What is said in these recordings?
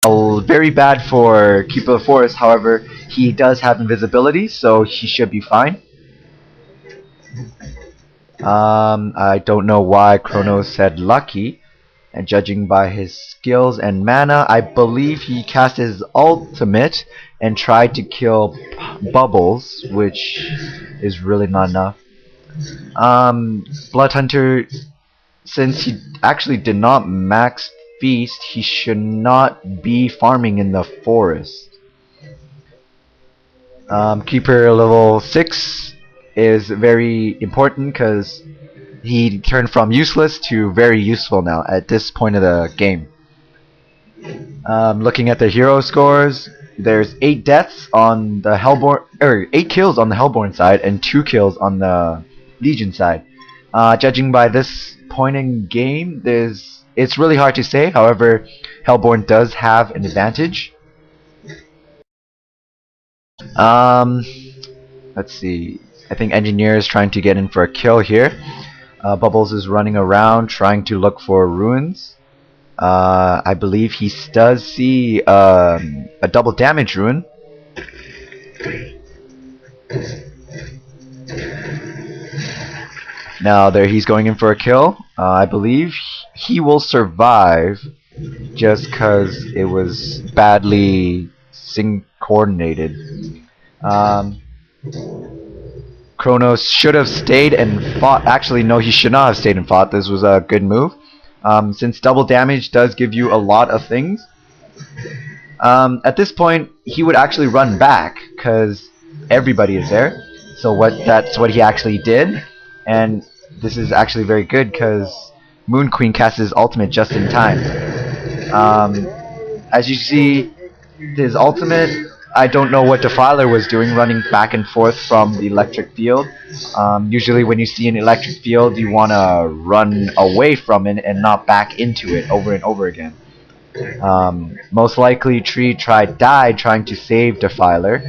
very bad for Keeper of the Forest. However, he does have invisibility, so he should be fine. I don't know why Chronos said lucky, and judging by his skills and mana, I believe he cast his ultimate and tried to kill Bubbles, which is really not enough. Blood Hunter, since he actually did not max Feast, he should not be farming in the forest. Keeper level 6 is very important because he turned from useless to very useful now at this point of the game. Looking at the hero scores, there's 8 deaths on the Hellbourne, 8 kills on the Hellbourne side and 2 kills on the Legion side. Judging by this point in game, it's really hard to say. However, Hellbourne does have an advantage. Let's see. I think Engineer is trying to get in for a kill here. Bubbles is running around trying to look for ruins. I believe he does see a double damage rune. Now there he's going in for a kill. I believe he will survive just because it was badly coordinated. Chronos should have stayed and fought. Actually, no, he should not have stayed and fought. This was a good move. Since double damage does give you a lot of things. At this point, he would actually run back because everybody is there. So that's what he actually did. And this is actually very good because Moon Queen cast his ultimate just in time. As you see, his ultimate, I don't know what Defiler was doing, running back and forth from the electric field. Usually when you see an electric field, you want to run away from it and not back into it over and over again. Most likely Tree died trying to save Defiler.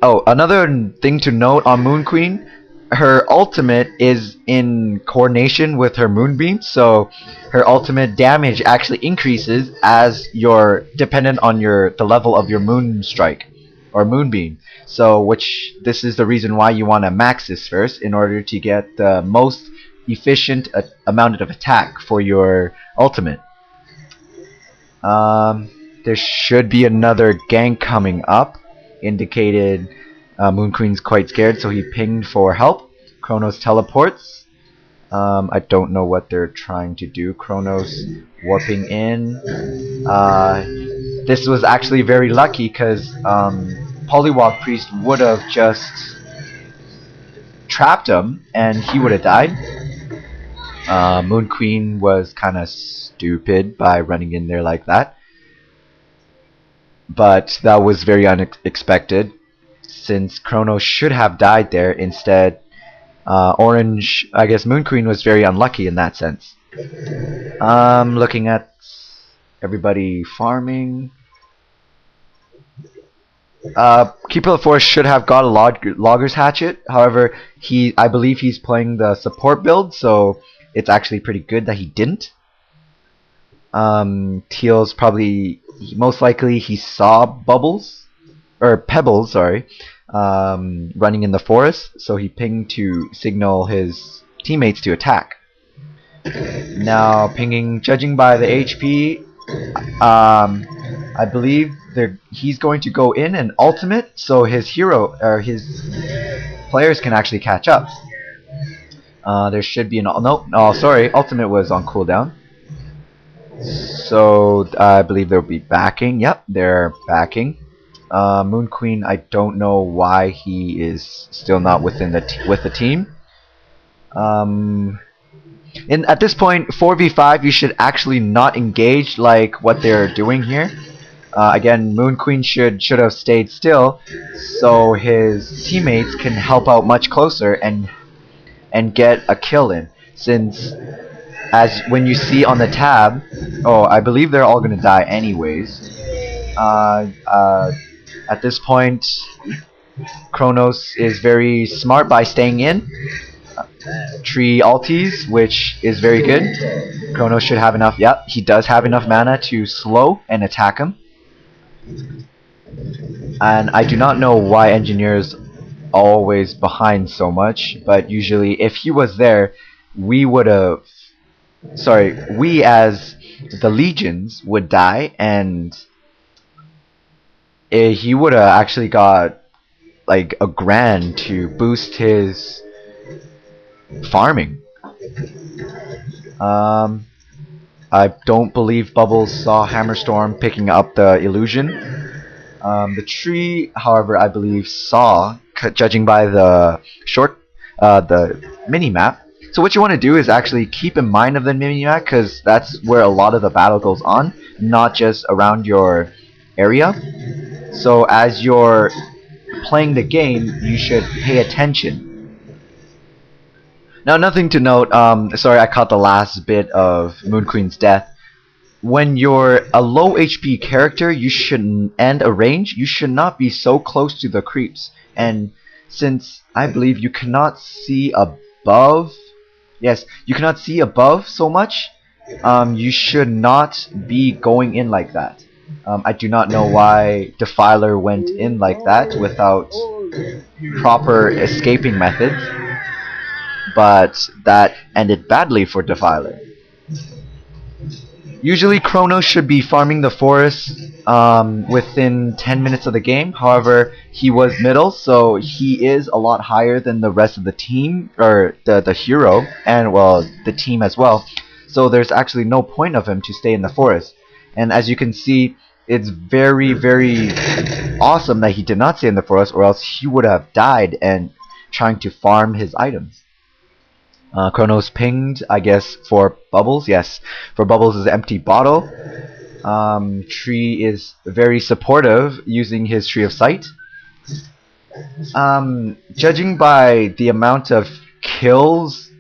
Oh, another thing to note on Moon Queen, her ultimate is in coordination with her moonbeam, so her ultimate damage actually increases as you're dependent on the level of your moon strike or moonbeam. So this is the reason why you want to max this first in order to get the most efficient amount of attack for your ultimate. There should be another gank coming up. Indicated Moon Queen's quite scared, so he pinged for help. Chronos teleports. I don't know what they're trying to do. Chronos warping in. This was actually very lucky because Pollywog Priest would have just trapped him and he would have died. Moon Queen was kind of stupid by running in there like that. But that was very unexpected, since Chronos should have died there. Instead, I guess Moon Queen was very unlucky in that sense. Looking at everybody farming. Keeper of the Forest should have got a Logger's Hatchet. However, I believe he's playing the support build, so it's actually pretty good that he didn't. Teal's probably... most likely he saw Pebbles, sorry, running in the forest, so he pinged to signal his teammates to attack. Now pinging, judging by the HP, I believe he's going to go in and ultimate, so his players can actually catch up. There should be ultimate was on cooldown. So I believe they'll be backing. Yep, they're backing. Moon Queen, I don't know why he is still not within with the team. At this point, 4v5, you should actually not engage like what they're doing here. Again, Moon Queen should have stayed still, so his teammates can help out much closer and get a kill in. Since, as when you see on the tab, I believe they're all gonna die anyways. At this point, Chronos is very smart by staying in. tree alties, which is very good. Chronos should have enough. Yep, he does have enough mana to slow and attack him. And I do not know why Engineer's always behind so much, but usually if he was there, we would have... Sorry, we as the legions would die, and he would have actually got like a grand to boost his farming. I don't believe Bubbles saw Hammerstorm picking up the illusion. The tree, however, I believe saw, judging by the the mini map. So what you want to do is actually keep in mind of the mini map, because that's where a lot of the battle goes on, not just around your area. So as you're playing the game, you should pay attention. Now, nothing to note. Sorry, I caught the last bit of Moon Queen's death. When you're a low HP character, you shouldn't, and a range, you should not be so close to the creeps. And since I believe you cannot see above, yes, you cannot see above so much, you should not be going in like that. I do not know why Defiler went in like that without proper escaping methods, but that ended badly for Defiler. Usually Chronos should be farming the forest within 10 minutes of the game. However, he was middle, so he is a lot higher than the rest of the team, or the hero, and well, the team as well. So there's actually no point of him to stay in the forest. And as you can see, it's very, very awesome that he did not stay in the forest, or else he would have died and trying to farm his items. Chronos pinged, I guess, for Bubbles. Yes, for Bubbles is an empty bottle. Tree is very supportive, using his Tree of Sight. Judging by the amount of kills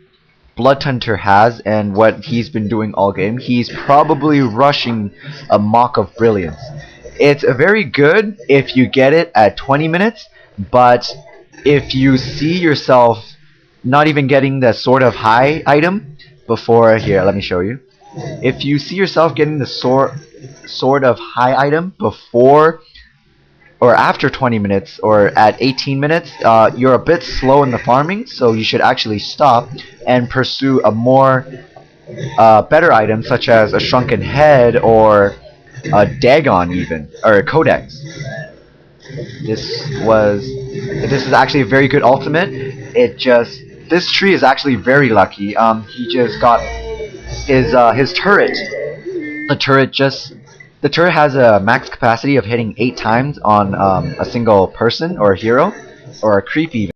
Blood Hunter has and what he's been doing all game, he's probably rushing a Mock of Brilliance. It's very good if you get it at 20 minutes, but if you see yourself not even getting the Sword of High item before, here, let me show you. If you see yourself getting the Sword of High item before or after 20 minutes or at 18 minutes, you're a bit slow in the farming, so you should actually stop and pursue a more better item, such as a Shrunken Head or a Dagon even, or a Codex. This is actually a very good ultimate. This tree is actually very lucky. He just got his turret. The turret has a max capacity of hitting 8 times on a single person or a hero or a creep even.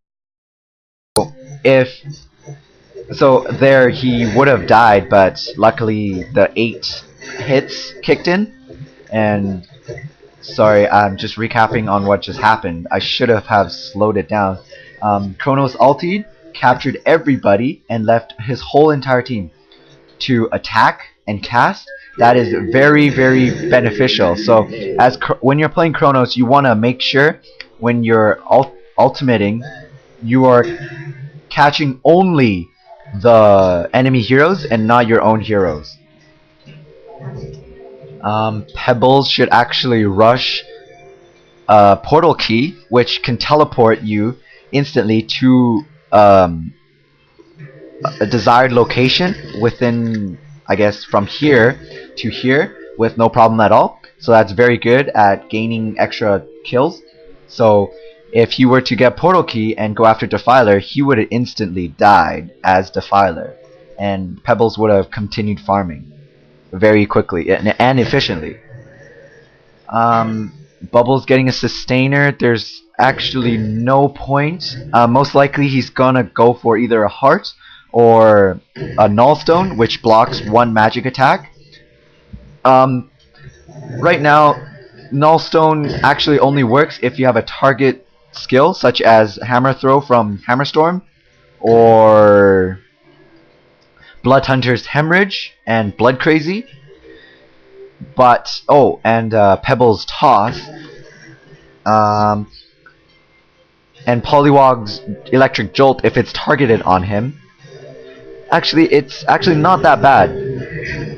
So there he would have died, but luckily the 8 hits kicked in. And sorry, I'm just recapping on what just happened. I should have slowed it down. Chronos ultied, captured everybody, and left his whole entire team to attack and cast. That is very, very beneficial. So when you're playing Chronos, you want to make sure when you're ultimating, you are catching only the enemy heroes and not your own heroes. Pebbles should actually rush a portal key, which can teleport you instantly to a desired location within, I guess, from here to here with no problem at all. So that's very good at gaining extra kills. So if he were to get portal key and go after Defiler, he would have instantly died as Defiler, and Pebbles would have continued farming very quickly and efficiently. Bubbles getting a sustainer, there's actually no point. Most likely he's gonna go for either a heart or a nullstone, which blocks 1 magic attack. Right now, nullstone actually only works if you have a target skill, such as hammer throw from Hammerstorm, or Blood Hunter's Hemorrhage and Blood Crazy. But and Pebbles Toss, and Pollywog's Electric Jolt if it's targeted on him. Actually, it's actually not that bad.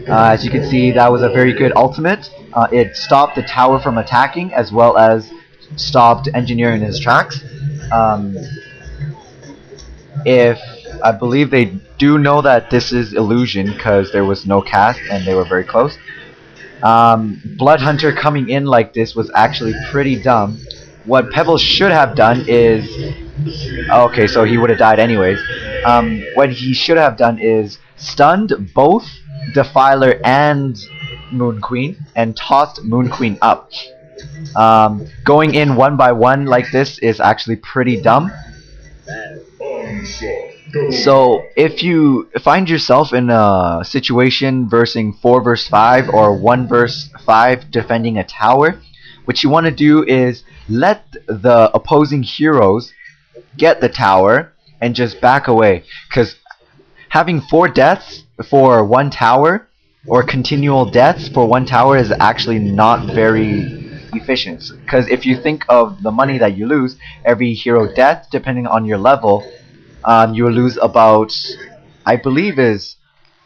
As you can see, that was a very good ultimate. It stopped the tower from attacking, as well as stopped Engineer in his tracks. If I believe they do know that this is illusion, because there was no cast and they were very close. Blood Hunter coming in like this was actually pretty dumb. What Pebbles should have done is... Okay, so he would have died anyways. What he should have done is stunned both Defiler and Moon Queen and tossed Moon Queen up. Going in one by one like this is actually pretty dumb. So if you find yourself in a situation versing 4 vs 5 or 1 vs 5 defending a tower, what you want to do is let the opposing heroes get the tower and just back away, because having 4 deaths for 1 tower or continual deaths for 1 tower is actually not very efficient, because if you think of the money that you lose every hero death, depending on your level, you will lose about, I believe is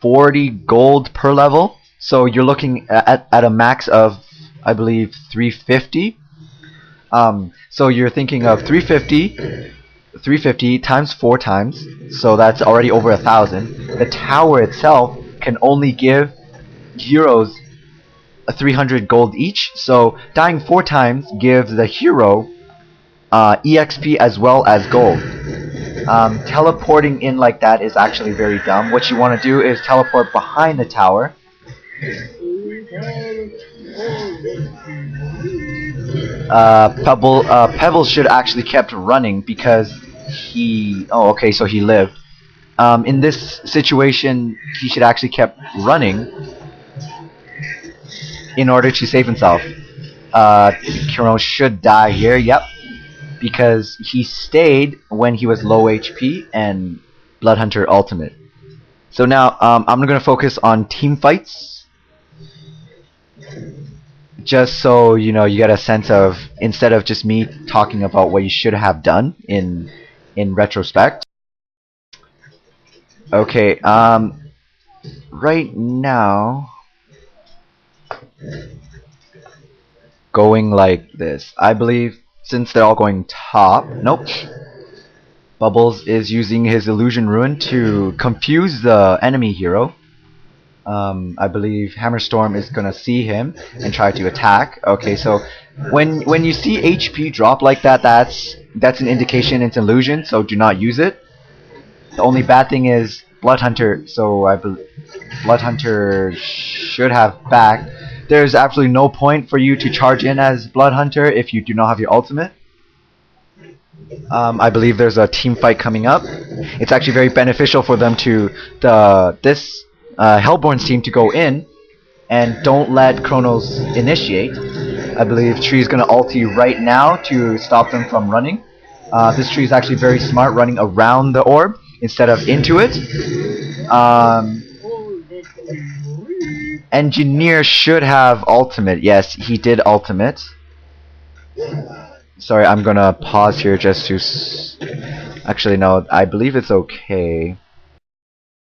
40 gold per level, so you're looking at a max of, I believe, 350. So you're thinking of 350 times 4 times, so that's already over 1,000. The tower itself can only give heroes 300 gold each, so dying 4 times gives the hero EXP as well as gold. Teleporting in like that is actually very dumb. What you want to do is teleport behind the tower. Pebbles should actually kept running because he... Oh, okay, so he lived. In this situation, he should actually kept running in order to save himself. Chronos should die here, yep. Because he stayed when he was low HP and Blood Hunter ultimate. So now I'm going to focus on team fights, just so you know, you get a sense of, instead of just me talking about what you should have done in retrospect. Okay, right now, going like this, I believe. Since they're all going top, nope. Bubbles is using his illusion rune to confuse the enemy hero. I believe Hammerstorm is gonna see him and try to attack. Okay, so when you see HP drop like that, that's an indication it's illusion, so do not use it. The only bad thing is Blood Hunter, so I believe Blood Hunter should have backed. There's absolutely no point for you to charge in as Blood Hunter if you do not have your ultimate. I believe there's a team fight coming up. It's actually very beneficial for them to this Hellbourne's team to go in and don't let Chronos initiate. I believe Tree is gonna ulti right now to stop them from running. This Tree is actually very smart, running around the orb instead of into it. Engineer should have ultimate. Yes, he did ultimate. Sorry, I'm gonna pause here just to... Actually, no, I believe it's okay.